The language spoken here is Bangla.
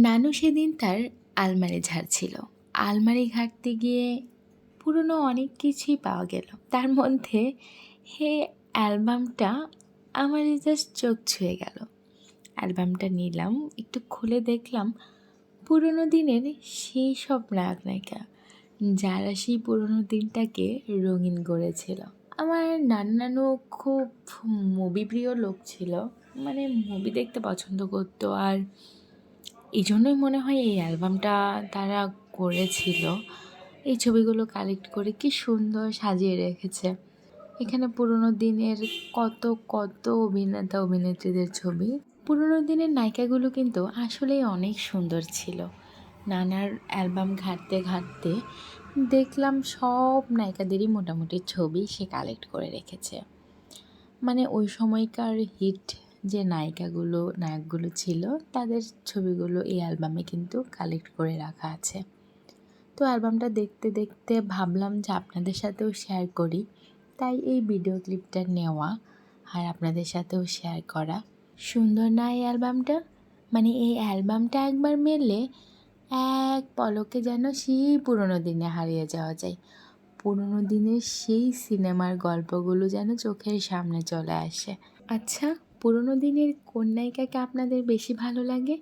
নানু সেদিন তার আলমারি ঝাড়ছিল। আলমারি ঘাঁটতে গিয়ে পুরনো অনেক কিছুই পাওয়া গেল। তার মধ্যে এই অ্যালবামটা আমার জাস্ট চোখ ছুঁয়ে গেল। অ্যালবামটা নিলাম, একটু খুলে দেখলাম পুরনো দিনের সেই সব নায়ক নায়িকা, যারা সেই পুরনো দিনটাকে রঙিন করেছিল। আমার নানু খুব মুভি প্রিয় লোক ছিল, মানে মুভি দেখতে পছন্দ করতো। আর এই জন্যই মনে হয় এই অ্যালবামটা তারা করেছিল। এই ছবিগুলো কালেক্ট করে কি সুন্দর সাজিয়ে রেখেছে। এখানে পুরোনো দিনের কত কত অভিনেতা অভিনেত্রীদের ছবি। পুরোনো দিনের নায়িকাগুলো কিন্তু আসলেই অনেক সুন্দর ছিল। নানার অ্যালবাম ঘাঁটতে ঘাঁটতে দেখলাম সব নায়িকাদেরই মোটামুটি ছবি সে কালেক্ট করে রেখেছে। মানে ওই সময়কার হিট যে নায়কগুলো ছিল, তাদের ছবিগুলো এই অ্যালবামে কিন্তু কালেক্ট করে রাখা আছে। তো অ্যালবামটা দেখতে দেখতে ভাবলাম যে আপনাদের সাথেও শেয়ার করি, তাই এই ভিডিও ক্লিপটা নেওয়া আর আপনাদের সাথেও শেয়ার করা। সুন্দর না এই অ্যালবামটা? মানে এই অ্যালবামটা একবার মেললে এক পলকে যেন সেই পুরোনো দিনে হারিয়ে যাওয়া যায়। পুরোনো দিনের সেই সিনেমার গল্পগুলো যেন চোখের সামনে চলে আসে। আচ্ছা, পুরোনো দিনের কোন নায়িকাকে আপনাদের বেশি ভালো লাগে?